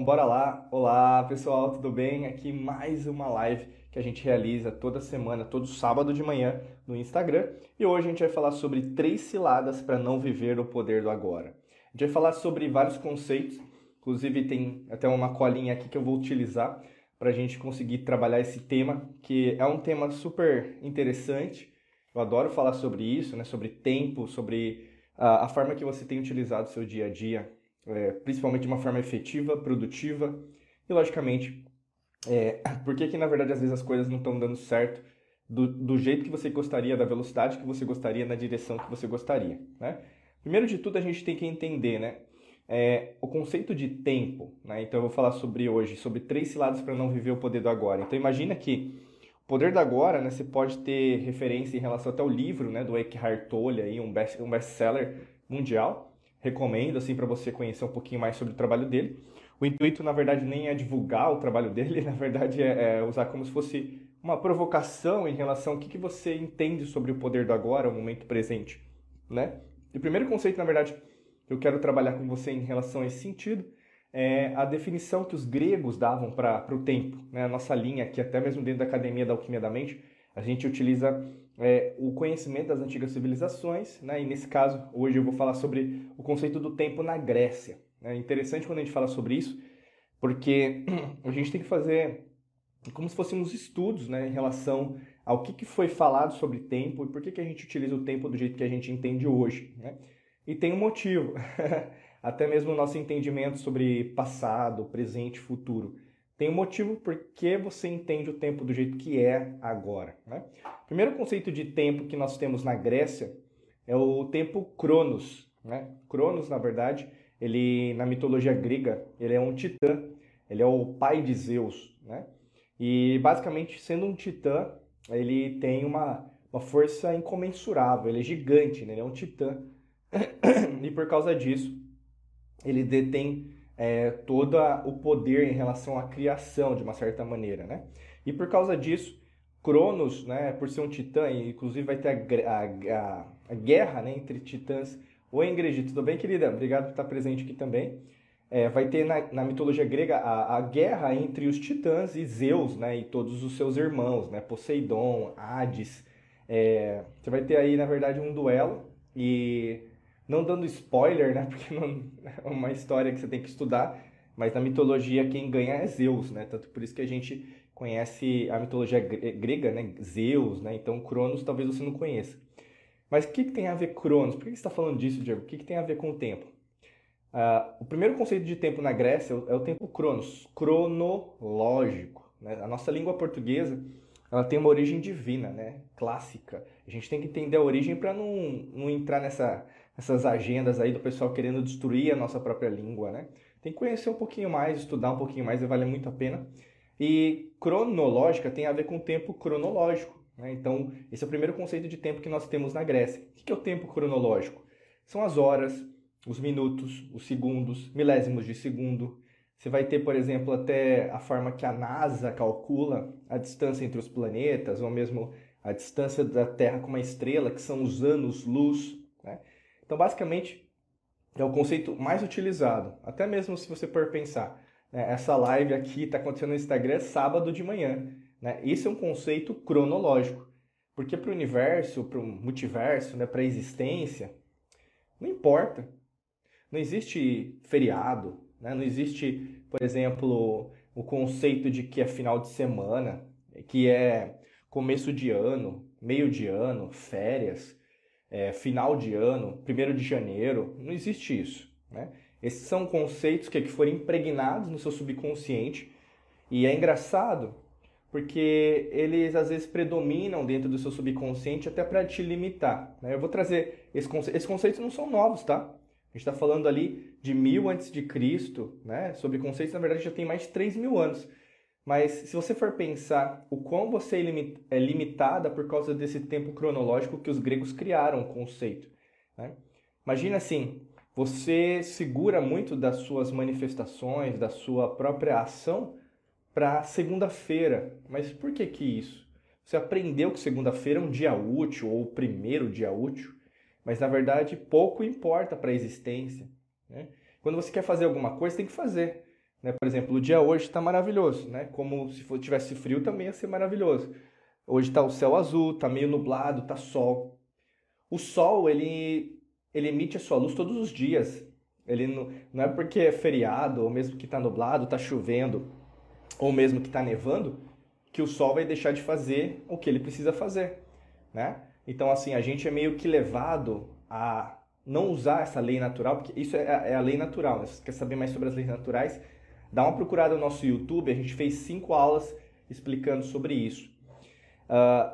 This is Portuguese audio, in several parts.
Então, bora lá. Olá, pessoal, tudo bem? Aqui mais uma live que a gente realiza toda semana, todo sábado de manhã no Instagram. E hoje a gente vai falar sobre 3 ciladas para não viver o poder do agora. A gente vai falar sobre vários conceitos, inclusive tem até uma colinha aqui que eu vou utilizar para a gente conseguir trabalhar esse tema, que é um tema super interessante. Eu adoro falar sobre isso, né? Sobre tempo, sobre a forma que você tem utilizado o seu dia a dia, principalmente de uma forma efetiva, produtiva e, logicamente, por que na verdade às vezes as coisas não estão dando certo do jeito que você gostaria, da velocidade que você gostaria, na direção que você gostaria, né? Primeiro de tudo, a gente tem que entender, né? O conceito de tempo, né? Então eu vou falar sobre hoje, sobre 3 ciladas para não viver o poder do agora. Então imagina que o poder do agora, né? Você pode ter referência em relação até ao livro, né? Do Eckhart Tolle, aí, um best-seller mundial. Recomendo, assim, para você conhecer um pouquinho mais sobre o trabalho dele. O intuito, na verdade, nem é divulgar o trabalho dele, na verdade é usar como se fosse uma provocação em relação ao que você entende sobre o poder do agora, o momento presente, né? E o primeiro conceito, na verdade, que eu quero trabalhar com você em relação a esse sentido é a definição que os gregos davam para o tempo, né? A nossa linha aqui, até mesmo dentro da Academia da Alquimia da Mente, a gente utiliza o conhecimento das antigas civilizações, né? E nesse caso, hoje eu vou falar sobre o conceito do tempo na Grécia. É interessante quando a gente fala sobre isso, porque a gente tem que fazer como se fossem uns estudos, né, em relação ao que foi falado sobre tempo e por que a gente utiliza o tempo do jeito que a gente entende hoje, né? E tem um motivo, até mesmo o nosso entendimento sobre passado, presente e futuro. Tem um motivo por que você entende o tempo do jeito que é agora, né? O primeiro conceito de tempo que nós temos na Grécia é o tempo Cronos, né? Cronos, na verdade, ele na mitologia grega, ele é um titã, ele é o pai de Zeus, né? E basicamente, sendo um titã, ele tem uma força incomensurável, ele é gigante, né? Ele é um titã. E por causa disso, ele detém todo o poder em relação à criação, de uma certa maneira, né? E por causa disso, Cronos, né, por ser um titã, e inclusive vai ter a guerra, né, entre titãs. Oi, Ingrid, tudo bem, querida? Obrigado por estar presente aqui também. Vai ter na mitologia grega a guerra entre os titãs e Zeus, né, e todos os seus irmãos, né, Poseidon, Hades. Você vai ter aí, na verdade, um duelo e não dando spoiler, né, porque não, é uma história que você tem que estudar, mas na mitologia quem ganha é Zeus, né, tanto por isso que a gente conhece a mitologia grega, né, Zeus, né, então Cronos talvez você não conheça. Mas o que tem a ver Cronos? Por que você está falando disso, Diego? O que tem a ver com o tempo? O primeiro conceito de tempo na Grécia é o tempo cronos, cronológico, né? A nossa língua portuguesa, ela tem uma origem divina, né? Clássica. A gente tem que entender a origem para não entrar nessas agendas aí do pessoal querendo destruir a nossa própria língua, né? Tem que conhecer um pouquinho mais, estudar um pouquinho mais, e vale muito a pena. E cronológica tem a ver com o tempo cronológico, né? Então, esse é o primeiro conceito de tempo que nós temos na Grécia. O que é o tempo cronológico? São as horas, os minutos, os segundos, milésimos de segundo. Você vai ter, por exemplo, até a forma que a NASA calcula a distância entre os planetas, ou mesmo a distância da Terra com uma estrela, que são os anos-luz, né? Então, basicamente, é o conceito mais utilizado. Até mesmo se você for pensar, né, essa live aqui está acontecendo no Instagram sábado de manhã, né? Isso é um conceito cronológico. Porque para o universo, para o multiverso, né, para a existência, não importa. Não existe feriado, né? Não existe, por exemplo, o conceito de que é final de semana, que é começo de ano, meio de ano, férias, final de ano, 1º de janeiro. Não existe isso, né? Esses são conceitos que foram impregnados no seu subconsciente e é engraçado porque eles às vezes predominam dentro do seu subconsciente até para te limitar, né? Eu vou trazer esses conceitos não são novos, tá? A gente está falando ali de 1000 antes de Cristo, né? Sobre conceitos, na verdade, já tem mais de 3000 anos. Mas se você for pensar o quão você é limitada por causa desse tempo cronológico que os gregos criaram o conceito, né? Imagina assim, você segura muito das suas manifestações, da sua própria ação para segunda-feira. Mas por que isso? Você aprendeu que segunda-feira é um dia útil ou o primeiro dia útil, mas na verdade pouco importa para a existência, né? Quando você quer fazer alguma coisa, tem que fazer. né? Por exemplo, o dia hoje está maravilhoso, né? Como se tivesse frio também ia ser maravilhoso. Hoje está o céu azul, está meio nublado, está sol. O sol, ele emite a sua luz todos os dias. Ele não é porque é feriado, ou mesmo que está nublado, está chovendo, ou mesmo que está nevando, que o sol vai deixar de fazer o que ele precisa fazer, né? Então, assim, a gente é meio que levado a não usar essa lei natural, porque isso é a lei natural, né? Se você quer saber mais sobre as leis naturais, dá uma procurada no nosso YouTube, a gente fez 5 aulas explicando sobre isso.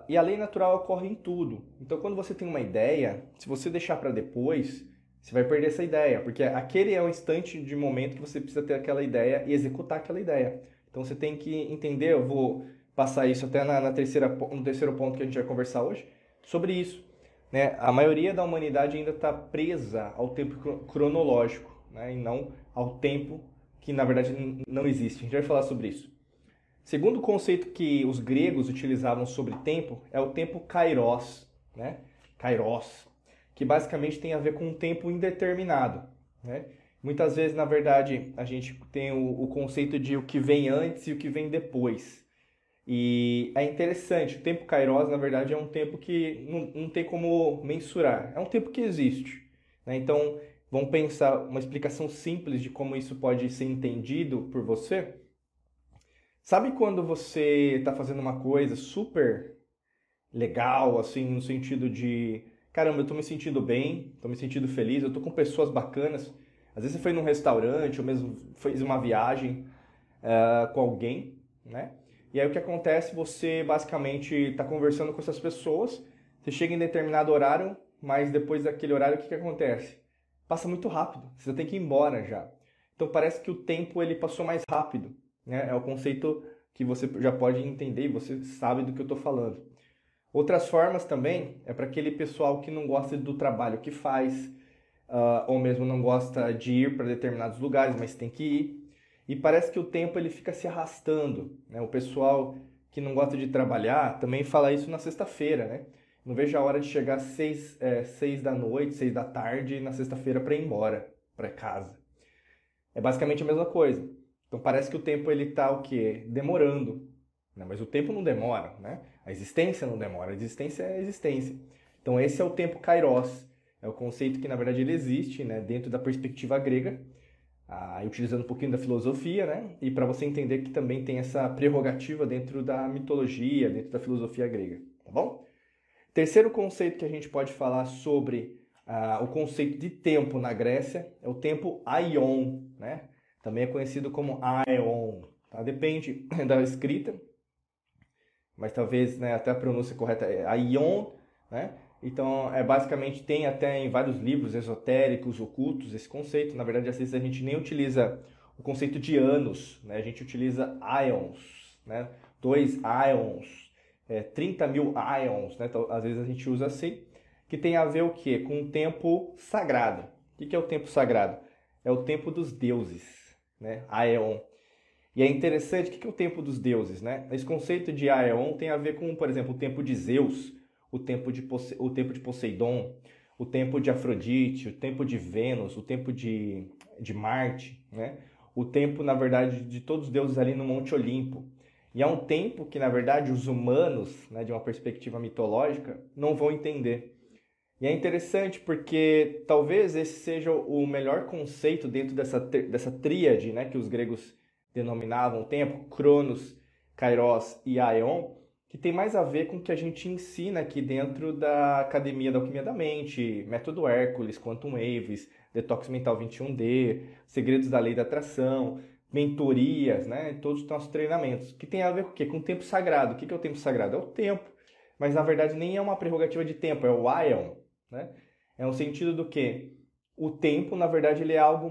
E a lei natural ocorre em tudo. Então, quando você tem uma ideia, se você deixar para depois, você vai perder essa ideia, porque aquele é o instante de momento que você precisa ter aquela ideia e executar aquela ideia. Então, você tem que entender, eu vou passar isso até no terceiro ponto que a gente vai conversar hoje, sobre isso, né? A maioria da humanidade ainda está presa ao tempo cronológico, né? E não ao tempo que, na verdade, não existe. A gente vai falar sobre isso. Segundo conceito que os gregos utilizavam sobre tempo é o tempo kairos, né? Kairos, que basicamente tem a ver com um tempo indeterminado, né? Muitas vezes, na verdade, a gente tem o conceito de o que vem antes e o que vem depois. E é interessante, o tempo kairos, na verdade, é um tempo que não tem como mensurar. É um tempo que existe, né? Então, vamos pensar uma explicação simples de como isso pode ser entendido por você. Sabe quando você está fazendo uma coisa super legal, assim, no sentido de, caramba, eu estou me sentindo bem, estou me sentindo feliz, eu estou com pessoas bacanas. Às vezes você foi num restaurante ou mesmo fez uma viagem com alguém, né? E aí o que acontece? Você basicamente está conversando com essas pessoas, você chega em determinado horário, mas depois daquele horário o que acontece? Passa muito rápido, você tem que ir embora já. Então parece que o tempo ele passou mais rápido, né? É o conceito que você já pode entender e você sabe do que eu estou falando. Outras formas também é para aquele pessoal que não gosta do trabalho que faz, ou mesmo não gosta de ir para determinados lugares, mas tem que ir. E parece que o tempo ele fica se arrastando, né? O pessoal que não gosta de trabalhar também fala isso na sexta-feira, né? Não vejo a hora de chegar às 6 da noite, 6 da tarde na sexta-feira para ir embora, para casa. É basicamente a mesma coisa. Então parece que o tempo ele tá o quê? Demorando, né? Mas o tempo não demora, né? A existência não demora, a existência é a existência. Então esse é o tempo kairos, é o conceito que na verdade ele existe, né, dentro da perspectiva grega, utilizando um pouquinho da filosofia, né? E para você entender que também tem essa prerrogativa dentro da mitologia, dentro da filosofia grega, tá bom? Terceiro conceito que a gente pode falar sobre o conceito de tempo na Grécia é o tempo aion, né? Também é conhecido como aeon, tá? Depende da escrita, mas talvez, né, até a pronúncia correta é aion, né? Então, basicamente tem até em vários livros esotéricos, ocultos, esse conceito. Na verdade, às vezes a gente nem utiliza o conceito de anos, né? A gente utiliza ions, né? 2 ions, 30 mil ions, né? Então, às vezes a gente usa assim, que tem a ver o quê? Com o tempo sagrado. O que é o tempo sagrado? É o tempo dos deuses, né? Aeon. E é interessante, o que é o tempo dos deuses, né? Esse conceito de Aeon tem a ver com, por exemplo, o tempo de Zeus, o tempo de Poseidon, o tempo de Afrodite, o tempo de Vênus, o tempo de Marte, né? O tempo, na verdade, de todos os deuses ali no Monte Olimpo. E é um tempo que, na verdade, os humanos, né, de uma perspectiva mitológica, não vão entender. E é interessante porque talvez esse seja o melhor conceito dentro dessa tríade, né, que os gregos denominavam tempo, Cronos, Kairos e Aeon, que tem mais a ver com o que a gente ensina aqui dentro da Academia da Alquimia da Mente, Método Hércules, Quantum Waves, Detox Mental 21D, Segredos da Lei da Atração, mentorias, né? Todos os nossos treinamentos, que tem a ver com o quê? Com o tempo sagrado. O que é o tempo sagrado? É o tempo, mas na verdade nem é uma prerrogativa de tempo, é o Aion, né? É um sentido do que o tempo, na verdade, ele é algo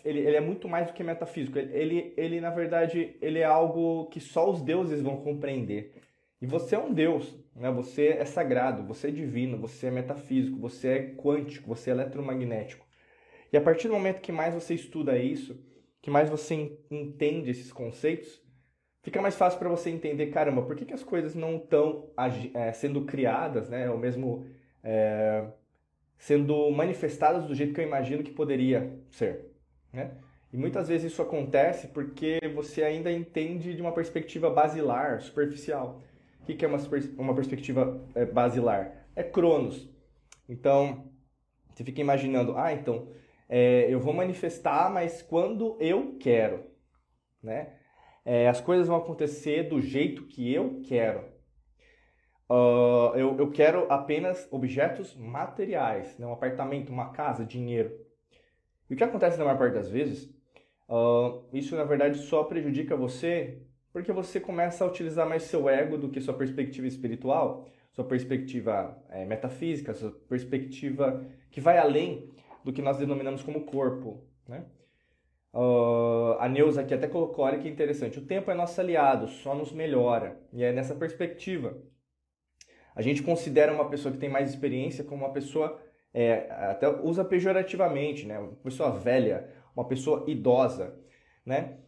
ele é muito mais do que metafísico. Ele, na verdade, ele é algo que só os deuses vão compreender. E você é um deus, né? Você é sagrado, você é divino, você é metafísico, você é quântico, você é eletromagnético. E a partir do momento que mais você estuda isso, que mais você entende esses conceitos, fica mais fácil para você entender, caramba, por que as coisas não estão sendo criadas, né? Ou mesmo sendo manifestadas do jeito que eu imagino que poderia ser, né? E muitas vezes isso acontece porque você ainda entende de uma perspectiva basilar, superficial. O que é uma perspectiva basilar? É Cronos. Então, você fica imaginando, então, eu vou manifestar, mas quando eu quero, né? As coisas vão acontecer do jeito que eu quero. Eu quero apenas objetos materiais, né? Um apartamento, uma casa, dinheiro. E o que acontece na maior parte das vezes, isso na verdade só prejudica você porque você começa a utilizar mais seu ego do que sua perspectiva espiritual, sua perspectiva metafísica, sua perspectiva que vai além do que nós denominamos como corpo, né? A Neuza aqui até colocou, olha que interessante, o tempo é nosso aliado, só nos melhora. E é nessa perspectiva. A gente considera uma pessoa que tem mais experiência como uma pessoa, até usa pejorativamente, né? Uma pessoa velha, uma pessoa idosa, né?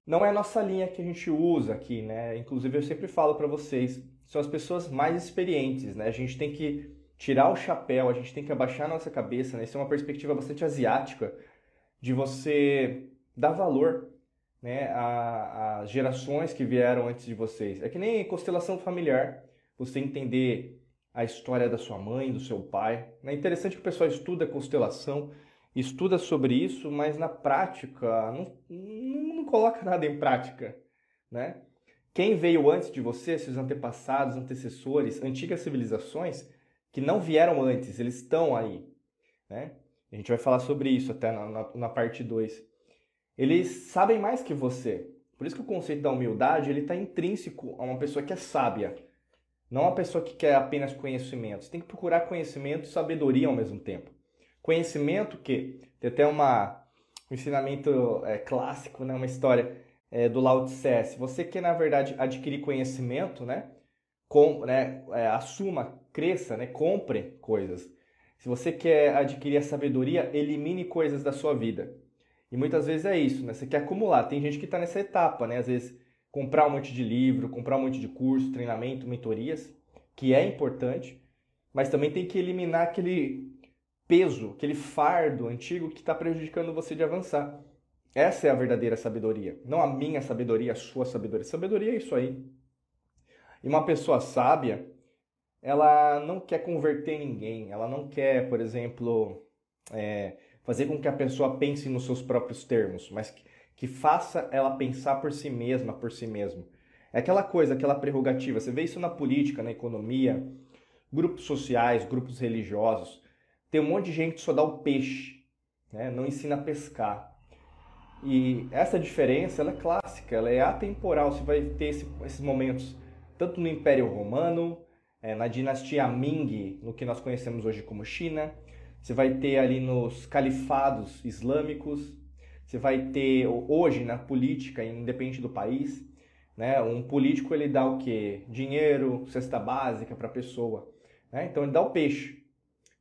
Não é a nossa linha que a gente usa aqui, né? Inclusive eu sempre falo para vocês, são as pessoas mais experientes, né? A gente tem que tirar o chapéu, a gente tem que abaixar a nossa cabeça, né? Isso é uma perspectiva bastante asiática de você dar valor, né, às gerações que vieram antes de vocês. É que nem constelação familiar, você entender a história da sua mãe, do seu pai. É interessante que o pessoal estuda constelação, estuda sobre isso, mas na prática não coloca nada em prática, né? Quem veio antes de você, seus antepassados, antecessores, antigas civilizações, que não vieram antes, eles estão aí, né? A gente vai falar sobre isso até na parte 2. Eles sabem mais que você. Por isso que o conceito da humildade ele está intrínseco a uma pessoa que é sábia, não uma pessoa que quer apenas conhecimento. Você tem que procurar conhecimento e sabedoria ao mesmo tempo. Conhecimento que tem até um ensinamento clássico, né, uma história do Lao Tse. Se você quer, na verdade, adquirir conhecimento, né, assuma, cresça, né, compre coisas. Se você quer adquirir a sabedoria, elimine coisas da sua vida. E muitas vezes é isso, né? Você quer acumular. Tem gente que está nessa etapa, né? Às vezes comprar um monte de livro, comprar um monte de curso, treinamento, mentorias, que é importante, mas também tem que eliminar aquele peso, aquele fardo antigo que está prejudicando você de avançar. Essa é a verdadeira sabedoria. Não a minha sabedoria, a sua sabedoria. Sabedoria é isso aí. E uma pessoa sábia, ela não quer converter ninguém, ela não quer, por exemplo, fazer com que a pessoa pense nos seus próprios termos, mas que faça ela pensar por si mesma, por si mesmo. É aquela coisa, aquela prerrogativa. Você vê isso na política, na economia, grupos sociais, grupos religiosos. Tem um monte de gente que só dá o peixe, né? Não ensina a pescar. E essa diferença, ela é clássica, ela é atemporal. Você vai ter esses momentos tanto no Império Romano, na dinastia Ming, no que nós conhecemos hoje como China. Você vai ter ali nos califados islâmicos. Você vai ter hoje na política, independente do país, né? Um político ele dá o quê? Dinheiro, cesta básica para a pessoa, né? Então ele dá o peixe.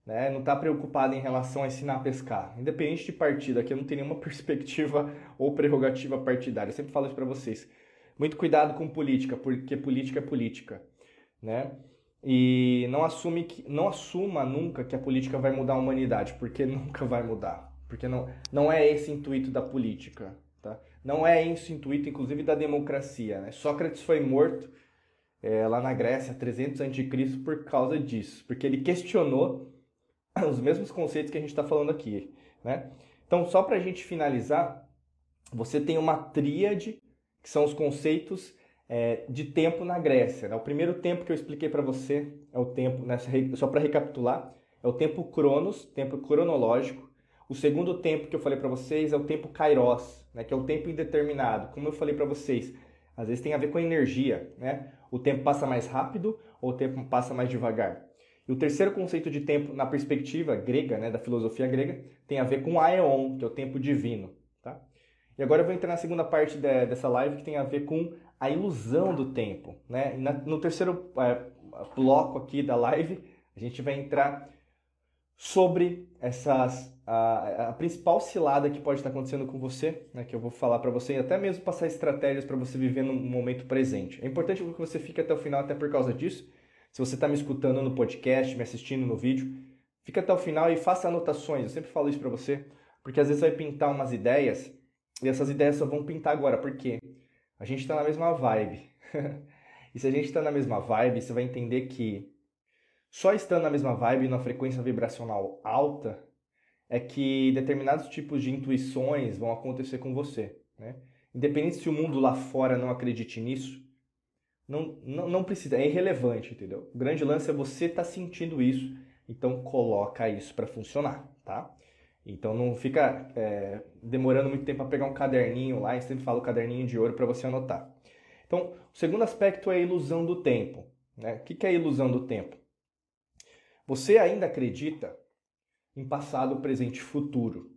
Né? Não está preocupado em relação a ensinar a pescar. Independente de partido, aqui eu não tenho nenhuma perspectiva ou prerrogativa partidária. Eu sempre falo isso para vocês. Muito cuidado com política, porque política é política. Né? E não assuma nunca que a política vai mudar a humanidade, porque nunca vai mudar. Porque não é esse o intuito da política. Tá? Não é esse o intuito, inclusive, da democracia. Né? Sócrates foi morto lá na Grécia, 300 a.C., por causa disso. Porque ele questionou os mesmos conceitos que a gente está falando aqui, né? Então, só para a gente finalizar, você tem uma tríade, que são os conceitos de tempo na Grécia. Né? O primeiro tempo que eu expliquei para você é o tempo, né, só para recapitular, é o tempo Cronos, tempo cronológico. O segundo tempo que eu falei para vocês é o tempo Kairos, né, que é o tempo indeterminado. Como eu falei para vocês, às vezes tem a ver com a energia, né? O tempo passa mais rápido ou o tempo passa mais devagar. E o terceiro conceito de tempo, na perspectiva grega, né, da filosofia grega, tem a ver com aeon, que é o tempo divino. Tá? E agora eu vou entrar na segunda parte dessa live, que tem a ver com a ilusão do tempo. Né? E no terceiro bloco aqui da live, a gente vai entrar sobre a principal cilada que pode estar acontecendo com você, né, que eu vou falar para você, e até mesmo passar estratégias para você viver no momento presente. É importante que você fique até o final, até por causa disso. Se você está me escutando no podcast, me assistindo no vídeo, fica até o final e faça anotações. Eu sempre falo isso para você, porque às vezes vai pintar umas ideias E essas ideias só vão pintar agora, porque a gente está na mesma vibe. E se a gente está na mesma vibe, você vai entender que só estando na mesma vibe, na frequência vibracional alta, é que determinados tipos de intuições vão acontecer com você, né? Independente se o mundo lá fora não acredite nisso, não precisa, é irrelevante, entendeu? O grande lance é você estar sentindo isso, então coloca isso para funcionar, tá? Então não fica demorando muito tempo para pegar um caderninho lá, eu sempre falo caderninho de ouro para você anotar. Então, o segundo aspecto é a ilusão do tempo, né? O que é a ilusão do tempo? Você ainda acredita em passado, presente e futuro.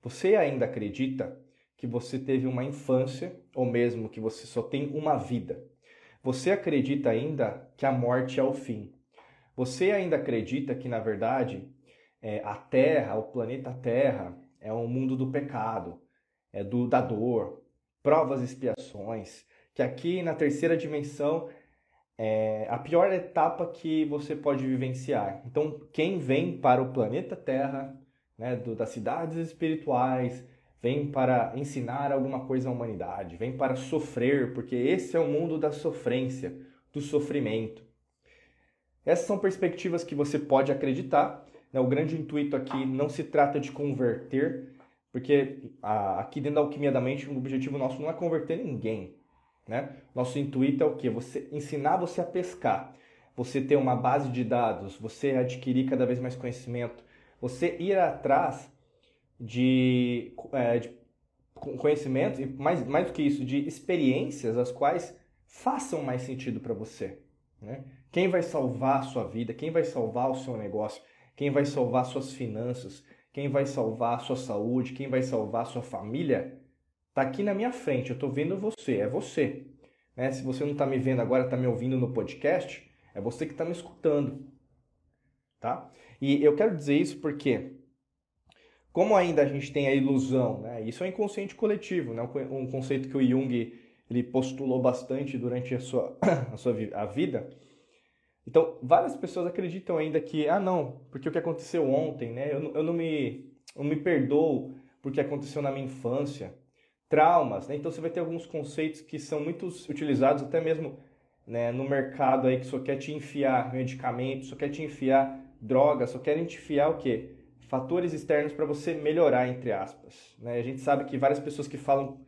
Você ainda acredita que você teve uma infância, ou mesmo que você só tem uma vida. Você acredita ainda que a morte é o fim. Você ainda acredita que, na verdade, a Terra, o planeta Terra, é um mundo do pecado, da dor, provas e expiações, que aqui na terceira dimensão é a pior etapa que você pode vivenciar. Então, quem vem para o planeta Terra, né, das cidades espirituais, vem para ensinar alguma coisa à humanidade, vem para sofrer, porque esse é o mundo da sofrência, do sofrimento. Essas são perspectivas que você pode acreditar, né? O grande intuito aqui não se trata de converter, porque aqui dentro da Alquimia da Mente, o objetivo nosso não é converter ninguém, né? Nosso intuito é o quê? Você ensinar você a pescar, você ter uma base de dados, você adquirir cada vez mais conhecimento, você ir atrás de conhecimentos e mais do que isso, de experiências as quais façam mais sentido para você, né? Quem vai salvar a sua vida, quem vai salvar o seu negócio, quem vai salvar suas finanças, quem vai salvar a sua saúde, quem vai salvar a sua família, tá aqui na minha frente, eu tô vendo você, é você, né? Se você não tá me vendo agora, tá me ouvindo no podcast, é você que tá me escutando, tá? E eu quero dizer isso porque, como ainda a gente tem a ilusão, né? Isso é um inconsciente coletivo, né? Um conceito que o Jung ele postulou bastante durante a vida. Então, várias pessoas acreditam ainda que, não, porque o que aconteceu ontem, né? Eu não me perdoo porque aconteceu na minha infância. Traumas, né? Então você vai ter alguns conceitos que são muito utilizados até mesmo, né, no mercado aí que só quer te enfiar medicamentos, só quer te enfiar drogas, só querem te enfiar o quê? Fatores externos para você melhorar, entre aspas, né? A gente sabe que várias pessoas que falam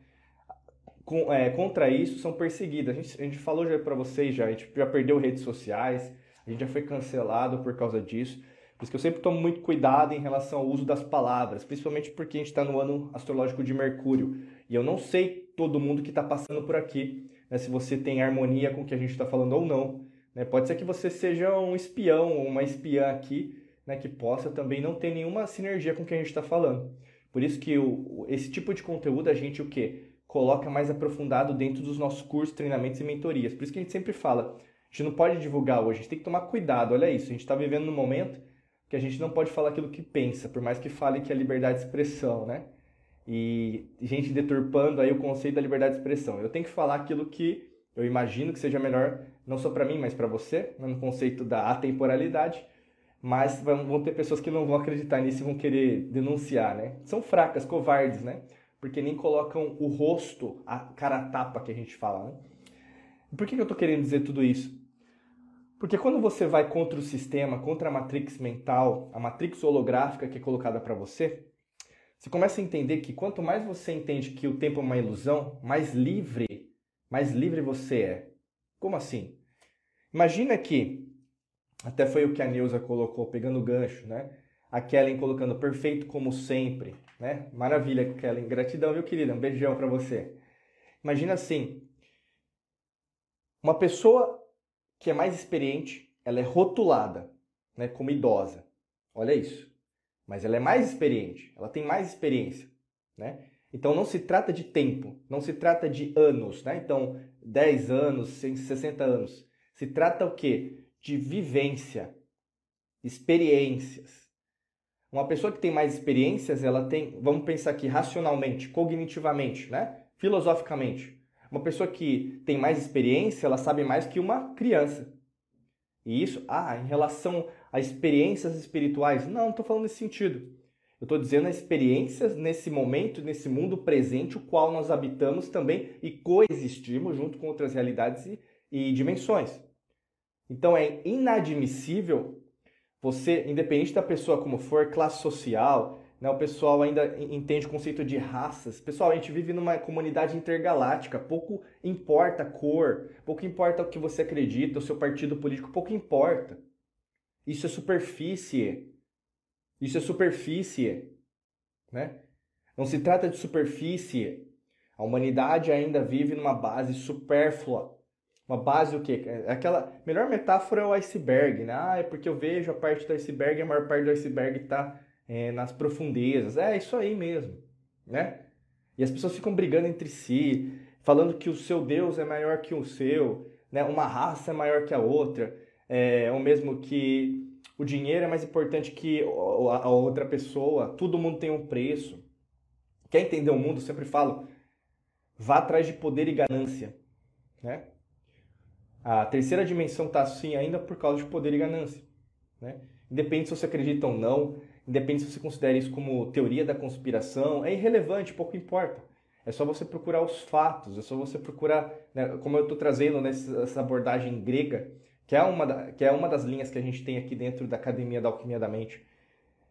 contra isso são perseguidas. A gente falou já para vocês, a gente já perdeu redes sociais, a gente já foi cancelado por causa disso. Por isso que eu sempre tomo muito cuidado em relação ao uso das palavras, principalmente porque a gente está no ano astrológico de Mercúrio. E eu não sei todo mundo que está passando por aqui, né, se você tem harmonia com o que a gente está falando ou não, né? Pode ser que você seja um espião ou uma espiã aqui, né, que possa também não ter nenhuma sinergia com o que a gente está falando. Por isso que esse tipo de conteúdo a gente o quê? Coloca mais aprofundado dentro dos nossos cursos, treinamentos e mentorias. Por isso que a gente sempre fala, a gente não pode divulgar hoje, a gente tem que tomar cuidado, olha isso, a gente está vivendo num momento que a gente não pode falar aquilo que pensa, por mais que fale que é liberdade de expressão, né? E gente deturpando aí o conceito da liberdade de expressão. Eu tenho que falar aquilo que eu imagino que seja melhor, não só para mim, mas para você, no conceito da atemporalidade, mas vão ter pessoas que não vão acreditar nisso e vão querer denunciar, né? São fracas, covardes, né? Porque nem colocam o rosto, a cara a tapa que a gente fala, né? E por que eu tô querendo dizer tudo isso? Porque quando você vai contra o sistema, contra a matrix mental, a matrix holográfica que é colocada para você, você começa a entender que quanto mais você entende que o tempo é uma ilusão, mais livre você é. Como assim? Imagina que, até foi o que a Neuza colocou, pegando o gancho, né? A Kellen colocando perfeito como sempre, né? Maravilha, Kellen. Gratidão, viu, querida? Um beijão para você. Imagina assim, uma pessoa que é mais experiente, ela é rotulada, né, como idosa. Olha isso. Mas ela é mais experiente, ela tem mais experiência, né? Então não se trata de tempo, não se trata de anos, né? Então 10 anos, 60 anos. Se trata o quê? De vivência, experiências. Uma pessoa que tem mais experiências, ela tem, vamos pensar aqui racionalmente, cognitivamente, né? Filosoficamente. Uma pessoa que tem mais experiência, ela sabe mais que uma criança. E isso, em relação a experiências espirituais, não estou falando nesse sentido. Eu estou dizendo experiências nesse momento, nesse mundo presente, o qual nós habitamos também e coexistimos junto com outras realidades e dimensões. Então é inadmissível você, independente da pessoa como for, classe social, né, o pessoal ainda entende o conceito de raças. Pessoal, a gente vive numa comunidade intergaláctica, pouco importa a cor, pouco importa o que você acredita, o seu partido político, pouco importa. Isso é superfície. Isso é superfície, né? Não se trata de superfície. A humanidade ainda vive numa base supérflua. Uma base o quê? Aquela melhor metáfora é o iceberg, né? Ah, é porque eu vejo a parte do iceberg e a maior parte do iceberg está nas profundezas. É isso aí mesmo, né? E as pessoas ficam brigando entre si, falando que o seu Deus é maior que o seu, né? Uma raça é maior que a outra, ou mesmo que o dinheiro é mais importante que a outra pessoa. Todo mundo tem um preço. Quer entender o mundo? Eu sempre falo, vá atrás de poder e ganância, né? A terceira dimensão está assim ainda por causa de poder e ganância, né? Independe se você acredita ou não, independe se você considera isso como teoria da conspiração, é irrelevante, pouco importa. É só você procurar os fatos, é só você procurar, né, como eu estou trazendo nessa abordagem grega, que é uma das linhas que a gente tem aqui dentro da Academia da Alquimia da Mente.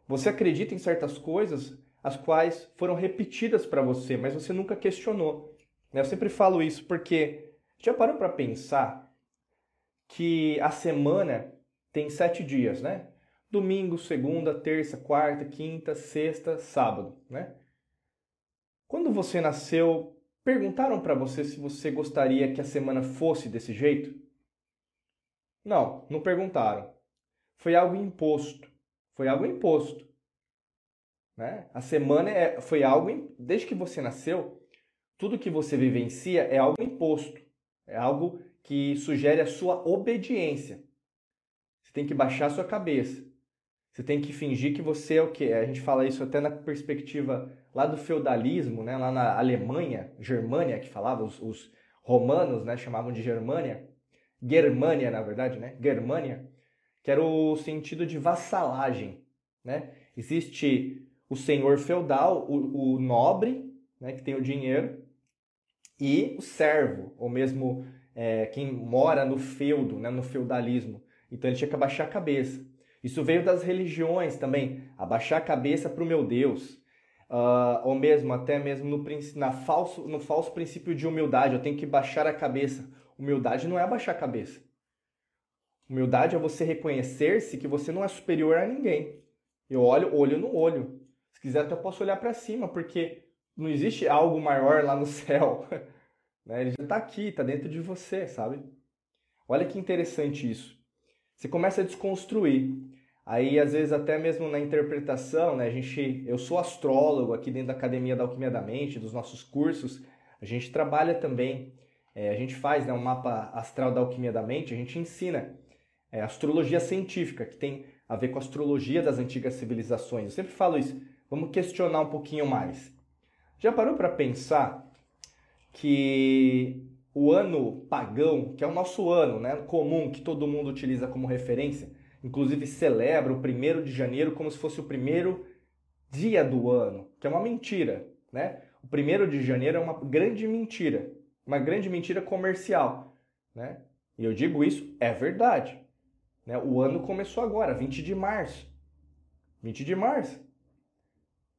Você acredita em certas coisas as quais foram repetidas para você, mas você nunca questionou, né? Eu sempre falo isso porque já parou para pensar que a semana tem 7 dias, né? Domingo, segunda, terça, quarta, quinta, sexta, sábado, né? Quando você nasceu, perguntaram para você se você gostaria que a semana fosse desse jeito? Não, não perguntaram. Foi algo imposto. Foi algo imposto, né? A semana foi algo, desde que você nasceu, tudo que você vivencia é algo imposto. É algo que sugere a sua obediência. Você tem que baixar a sua cabeça. Você tem que fingir que você é o quê? A gente fala isso até na perspectiva lá do feudalismo, né? Lá na Alemanha, Germânia, que falava, os romanos, né? Chamavam de Germânia. Germânia, na verdade, né? Germânia, que era o sentido de vassalagem, né? Existe o senhor feudal, o nobre, né? Que tem o dinheiro, e o servo, ou mesmo quem mora no feudo, né? No feudalismo. Então ele tinha que abaixar a cabeça. Isso veio das religiões também, abaixar a cabeça para o meu Deus. Ou mesmo, até mesmo no falso princípio de humildade, eu tenho que baixar a cabeça. Humildade não é abaixar a cabeça. Humildade é você reconhecer-se que você não é superior a ninguém. Eu olho olho no olho. Se quiser, até posso olhar para cima, porque não existe algo maior lá no céu. Né? Ele já está aqui, está dentro de você, sabe? Olha que interessante isso. Você começa a desconstruir. Aí, às vezes, até mesmo na interpretação, né? Eu sou astrólogo aqui dentro da Academia da Alquimia da Mente, dos nossos cursos. A gente trabalha também, a gente faz, né, um mapa astral da Alquimia da Mente, a gente ensina astrologia científica, que tem a ver com a astrologia das antigas civilizações. Eu sempre falo isso, vamos questionar um pouquinho mais. Já parou para pensar que o ano pagão, que é o nosso ano, né, comum, que todo mundo utiliza como referência, inclusive celebra o 1º de janeiro como se fosse o primeiro dia do ano, que é uma mentira, né? O 1º de janeiro é uma grande mentira comercial, né? E eu digo isso, é verdade, né? O ano começou agora, 20 de março. 20 de março.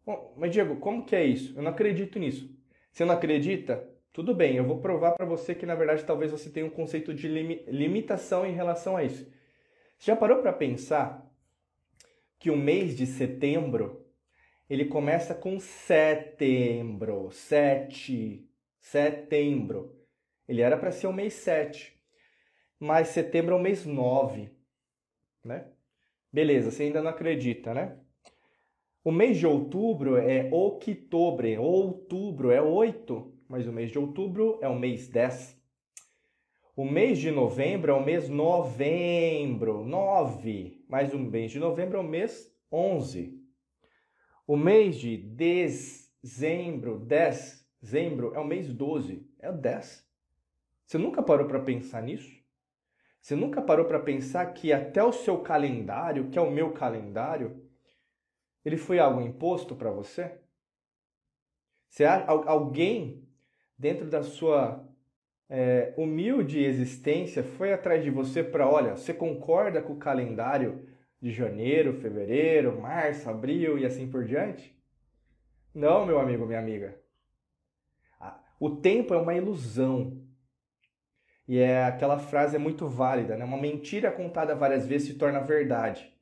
Bom, mas Diego, como que é isso? Eu não acredito nisso. Você não acredita? Tudo bem, eu vou provar para você que na verdade talvez você tenha um conceito de limitação em relação a isso. Você já parou para pensar que o mês de setembro, ele começa com setembro, setembro. Ele era para ser o mês 7, mas setembro é o mês 9, né? Beleza, você ainda não acredita, né? O mês de outubro é octobre, outubro é 8, mas o mês de outubro é o mês 10. O mês de novembro é o mês novembro, 9, mas o mês de novembro é o mês 11. O mês de dezembro é o mês 12, é o 10. Você nunca parou para pensar nisso? Você nunca parou para pensar que até o seu calendário, que é o meu calendário, Ele foi algo imposto para você? Alguém dentro da sua humilde existência foi atrás de você para, olha, você concorda com o calendário de janeiro, fevereiro, março, abril e assim por diante? Não, meu amigo, minha amiga. O tempo é uma ilusão. E aquela frase é muito válida, né? Uma mentira contada várias vezes se torna verdade.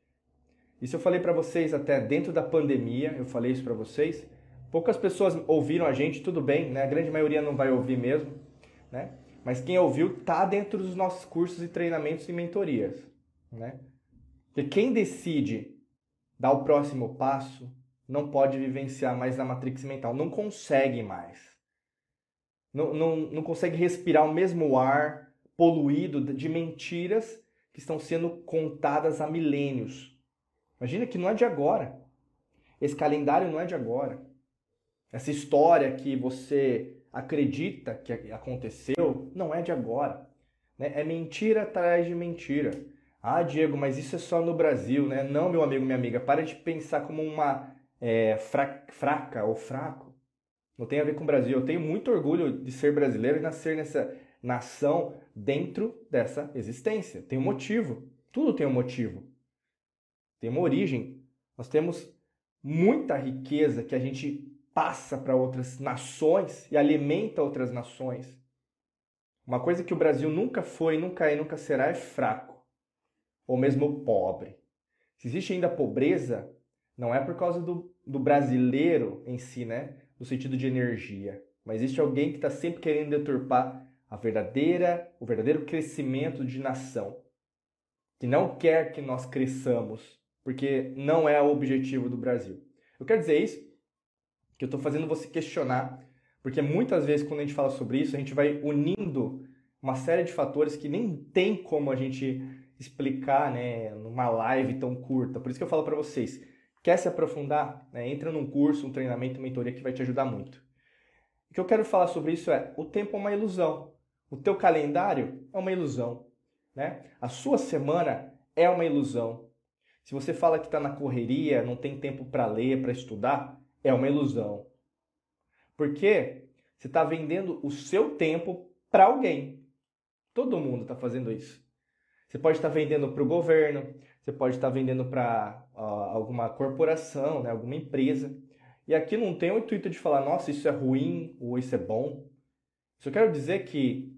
Isso eu falei para vocês até dentro da pandemia, eu falei isso para vocês. Poucas pessoas ouviram a gente, tudo bem, né? A grande maioria não vai ouvir mesmo, né? Mas quem ouviu tá dentro dos nossos cursos e treinamentos e mentorias, né? Porque quem decide dar o próximo passo não pode vivenciar mais na matrix mental, não consegue mais. Não consegue respirar o mesmo ar poluído de mentiras que estão sendo contadas há milênios. Imagina que não é de agora. Esse calendário não é de agora. Essa história que você acredita que aconteceu não é de agora. Né? É mentira atrás de mentira. Ah, Diego, mas isso é só no Brasil, né? Não, meu amigo, minha amiga, para de pensar como uma fraca ou fraco. Não tem a ver com o Brasil. Eu tenho muito orgulho de ser brasileiro e nascer nessa nação dentro dessa existência. Tem um motivo. Tudo tem um motivo. Tem uma origem. Nós temos muita riqueza que a gente passa para outras nações e alimenta outras nações. Uma coisa que o Brasil nunca foi, nunca é e nunca será é fraco. Ou mesmo pobre. Se existe ainda pobreza, não é por causa do brasileiro em si, né? No sentido de energia. Mas existe alguém que está sempre querendo deturpar o verdadeiro crescimento de nação. Que não quer que nós cresçamos, porque não é o objetivo do Brasil. Eu quero dizer isso, que eu estou fazendo você questionar, porque muitas vezes quando a gente fala sobre isso, a gente vai unindo uma série de fatores que nem tem como a gente explicar, né, numa live tão curta. Por isso que eu falo para vocês, quer se aprofundar? Né, entra num curso, um treinamento, uma mentoria que vai te ajudar muito. O que eu quero falar sobre isso é, o tempo é uma ilusão. O teu calendário é uma ilusão. Né? A sua semana é uma ilusão. Se você fala que está na correria, não tem tempo para ler, para estudar, é uma ilusão. Porque você está vendendo o seu tempo para alguém. Todo mundo está fazendo isso. Você pode estar vendendo para o governo, você pode estar vendendo para alguma corporação, né, alguma empresa. E aqui não tem o intuito de falar, nossa, isso é ruim ou isso é bom. Só quero dizer que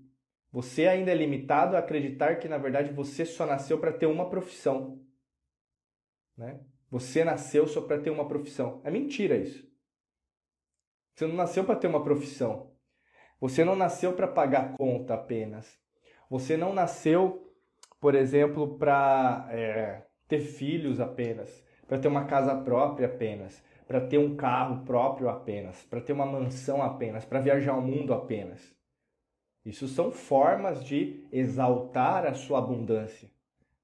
você ainda é limitado a acreditar que, na verdade, você só nasceu para ter uma profissão. Né? Você nasceu só para ter uma profissão. É mentira isso. Você não nasceu para ter uma profissão. Você não nasceu para pagar conta apenas. Você não nasceu, por exemplo, para ter filhos apenas, para ter uma casa própria apenas, para ter um carro próprio apenas, para ter uma mansão apenas, para viajar o mundo apenas. Isso são formas de exaltar a sua abundância,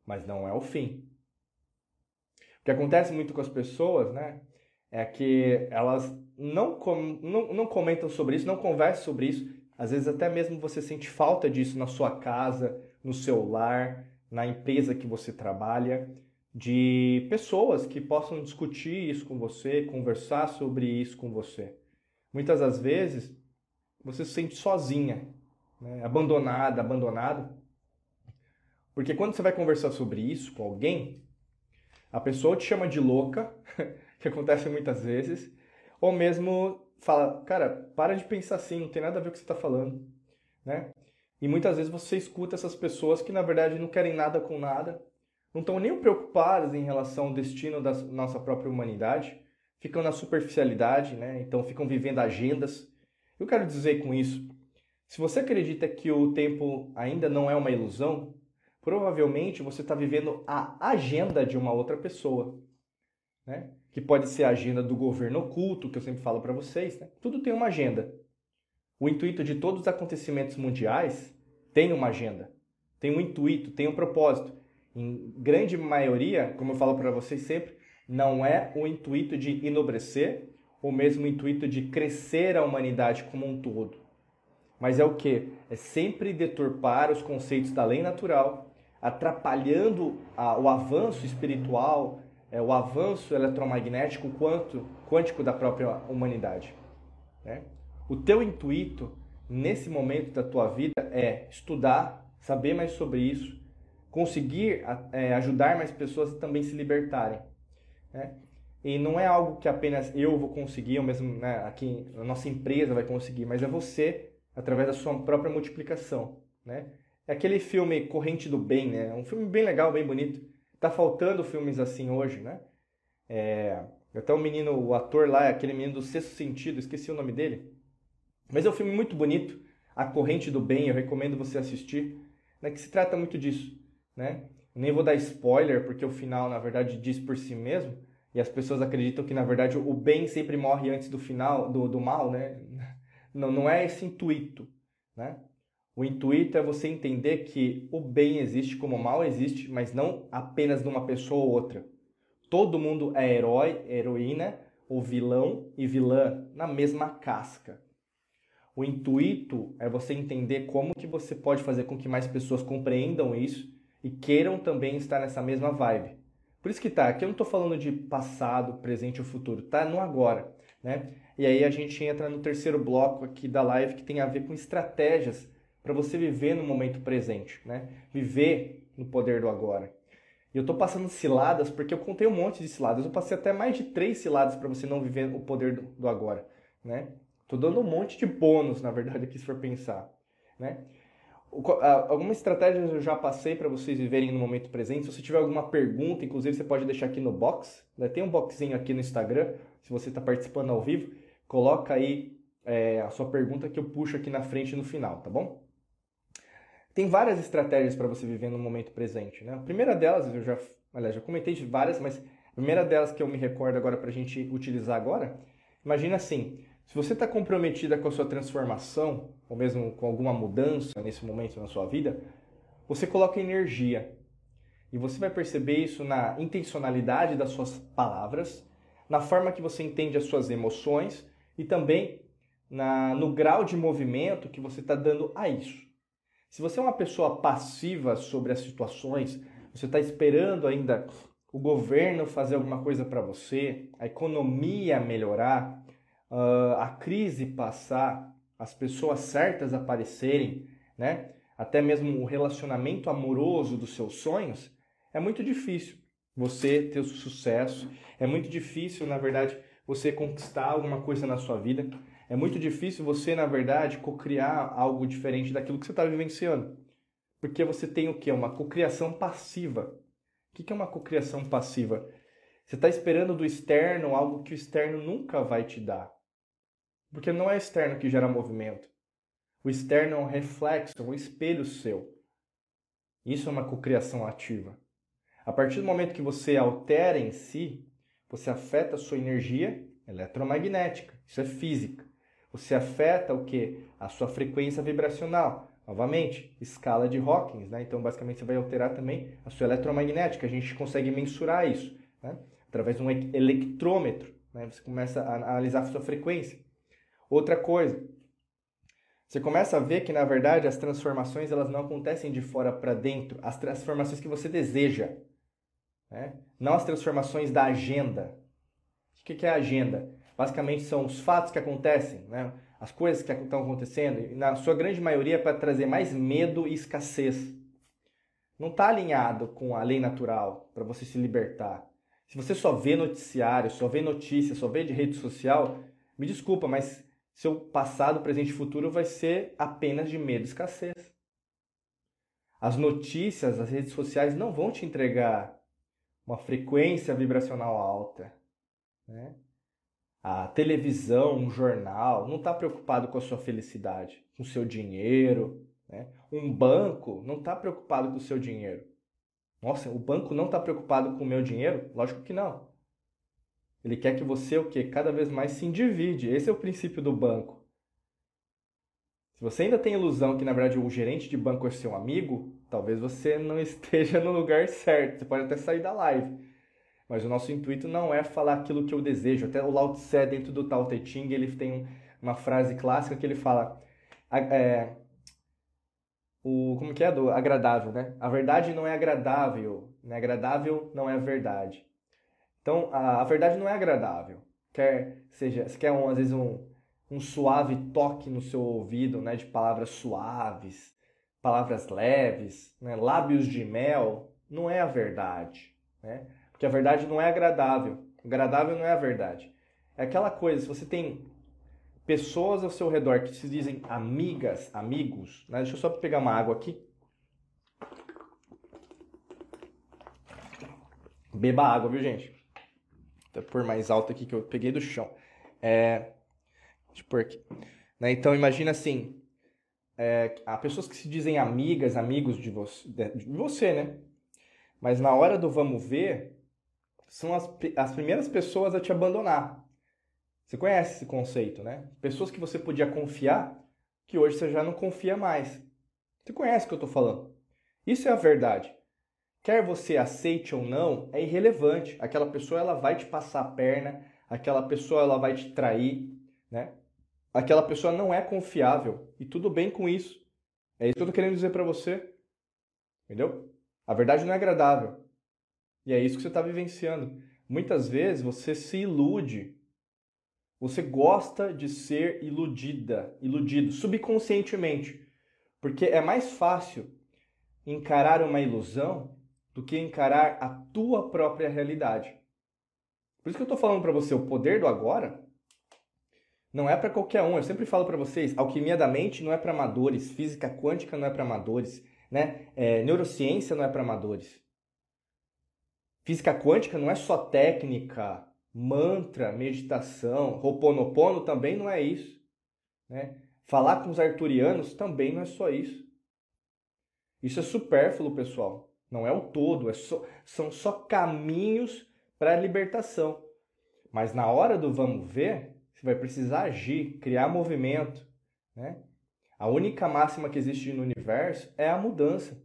mas não é o fim. O que acontece muito com as pessoas, né, é que elas não comentam sobre isso, não conversam sobre isso. Às vezes até mesmo você sente falta disso na sua casa, no seu lar, na empresa que você trabalha, de pessoas que possam discutir isso com você, conversar sobre isso com você. Muitas das vezes você se sente sozinha, né, abandonada, abandonado, porque quando você vai conversar sobre isso com alguém, a pessoa te chama de louca, que acontece muitas vezes, ou mesmo fala, cara, para de pensar assim, não tem nada a ver com o que você está falando, né? E muitas vezes você escuta essas pessoas que na verdade não querem nada com nada, não estão nem preocupadas em relação ao destino da nossa própria humanidade, ficam na superficialidade, né? Então ficam vivendo agendas. Eu quero dizer com isso, se você acredita que o tempo ainda não é uma ilusão, provavelmente você está vivendo a agenda de uma outra pessoa, né? Que pode ser a agenda do governo oculto, que eu sempre falo para vocês, né? Tudo tem uma agenda. O intuito de todos os acontecimentos mundiais tem uma agenda, tem um intuito, tem um propósito. Em grande maioria, como eu falo para vocês sempre, não é o intuito de enobrecer ou mesmo o intuito de crescer a humanidade como um todo. Mas é o quê? É sempre deturpar os conceitos da lei natural, atrapalhando o avanço espiritual, o avanço eletromagnético quântico da própria humanidade, né? O teu intuito nesse momento da tua vida é estudar, saber mais sobre isso, conseguir ajudar mais pessoas a também se libertarem, né? E não é algo que apenas eu vou conseguir, ou mesmo, né, aqui a nossa empresa vai conseguir, mas é você, através da sua própria multiplicação, né? É aquele filme Corrente do Bem, né? É um filme bem legal, bem bonito. Tá faltando filmes assim hoje, né? Até o menino, o ator lá, aquele menino do Sexto Sentido, esqueci o nome dele. Mas é um filme muito bonito, A Corrente do Bem, eu recomendo você assistir, né? Que se trata muito disso, né? Nem vou dar spoiler, porque o final, na verdade, diz por si mesmo, e as pessoas acreditam que, na verdade, o bem sempre morre antes do final, do mal, né? Não é esse intuito, né? O intuito é você entender que o bem existe como o mal existe, mas não apenas numa pessoa ou outra. Todo mundo é herói, heroína, ou vilão e vilã na mesma casca. O intuito é você entender como que você pode fazer com que mais pessoas compreendam isso e queiram também estar nessa mesma vibe. Por isso que aqui eu não estou falando de passado, presente ou futuro, tá no agora, né? E aí a gente entra no terceiro bloco aqui da live que tem a ver com estratégias para você viver no momento presente, né? Viver no poder do agora. E eu estou passando ciladas porque eu contei um monte de ciladas. Eu passei até mais de 3 ciladas para você não viver o poder do agora, né? Tô dando um monte de bônus, na verdade, aqui se for pensar, né? Algumas estratégias eu já passei para vocês viverem no momento presente. Se você tiver alguma pergunta, inclusive você pode deixar aqui no box, né? Tem um boxinho aqui no Instagram, se você está participando ao vivo, coloca aí a sua pergunta que eu puxo aqui na frente no final, tá bom? Tem várias estratégias para você viver no momento presente, né? A primeira delas, já comentei de várias, mas a primeira delas que eu me recordo agora para a gente utilizar agora, imagina assim, se você está comprometida com a sua transformação, ou mesmo com alguma mudança nesse momento na sua vida, você coloca energia. E você vai perceber isso na intencionalidade das suas palavras, na forma que você entende as suas emoções e também no grau de movimento que você está dando a isso. Se você é uma pessoa passiva sobre as situações, você está esperando ainda o governo fazer alguma coisa para você, a economia melhorar, a crise passar, as pessoas certas aparecerem, né? Até mesmo o relacionamento amoroso dos seus sonhos, é muito difícil você ter o sucesso, é muito difícil, na verdade, você conquistar alguma coisa na sua vida, é muito difícil você, na verdade, cocriar algo diferente daquilo que você está vivenciando. Porque você tem o quê? Uma cocriação passiva. O que é uma cocriação passiva? Você está esperando do externo algo que o externo nunca vai te dar. Porque não é o externo que gera movimento. O externo é um reflexo, um espelho seu. Isso é uma cocriação ativa. A partir do momento que você altera em si, você afeta a sua energia eletromagnética. Isso é física. Você afeta o quê? A sua frequência vibracional. Novamente, escala de Hawkins, né? Então, basicamente, você vai alterar também a sua eletromagnética. A gente consegue mensurar isso, né? Através de um eletrômetro, né? Você começa a analisar a sua frequência. Outra coisa, você começa a ver que, na verdade, as transformações elas não acontecem de fora para dentro. As transformações que você deseja, né? Não as transformações da agenda. O que é a agenda? Basicamente são os fatos que acontecem, né? As coisas que estão acontecendo, e na sua grande maioria é para trazer mais medo e escassez. Não está alinhado com a lei natural para você se libertar. Se você só vê noticiário, só vê notícia, só vê de rede social, me desculpa, mas seu passado, presente e futuro vai ser apenas de medo e escassez. As notícias, as redes sociais não vão te entregar uma frequência vibracional alta, né? A televisão, um jornal, não está preocupado com a sua felicidade, com o seu dinheiro, né? Um banco não está preocupado com o seu dinheiro. Nossa, o banco não está preocupado com o meu dinheiro? Lógico que não. Ele quer que você o quê? Cada vez mais se endivide. Esse é o princípio do banco. Se você ainda tem ilusão que, na verdade, o gerente de banco é seu amigo, talvez você não esteja no lugar certo. Você pode até sair da live. Mas o nosso intuito não é falar aquilo que eu desejo. Até o Lao Tse, dentro do Tao Te Ching, ele tem uma frase clássica que ele fala... como que é? Do agradável, né? A verdade não é agradável. Né? Agradável não é a verdade. Então, a verdade não é agradável. Você quer às vezes um suave toque no seu ouvido, né, de palavras suaves, palavras leves, né, lábios de mel, não é a verdade, né? Porque a verdade não é agradável. Agradável não é a verdade. É aquela coisa, se você tem pessoas ao seu redor que se dizem amigas, amigos, né? Deixa eu só pegar uma água aqui. Beba água, viu, gente? Vou pôr mais alto aqui que eu peguei do chão. Deixa eu pôr aqui. Né? Então, imagina assim, há pessoas que se dizem amigas, amigos de você, né? Mas na hora do vamos ver, são as primeiras pessoas a te abandonar. Você conhece esse conceito, né? Pessoas que você podia confiar, que hoje você já não confia mais. Você conhece o que eu estou falando. Isso é a verdade. Quer você aceite ou não, é irrelevante. Aquela pessoa ela vai te passar a perna, aquela pessoa ela vai te trair, né? Aquela pessoa não é confiável e tudo bem com isso. É isso que eu estou querendo dizer para você, entendeu? A verdade não é agradável e é isso que você está vivenciando. Muitas vezes você se ilude, você gosta de ser iludido subconscientemente, porque é mais fácil encarar uma ilusão do que encarar a tua própria realidade. Por isso que eu estou falando para você, o poder do agora não é para qualquer um. Eu sempre falo para vocês, alquimia da mente não é para amadores, física quântica não é para amadores, né? Neurociência não é para amadores. Física quântica não é só técnica, mantra, meditação, Ho'oponopono também não é isso, né? Falar com os arturianos também não é só isso. Isso é supérfluo, pessoal. Não é o todo, são só caminhos para a libertação. Mas na hora do vamos ver, você vai precisar agir, criar movimento, né? A única máxima que existe no universo é a mudança.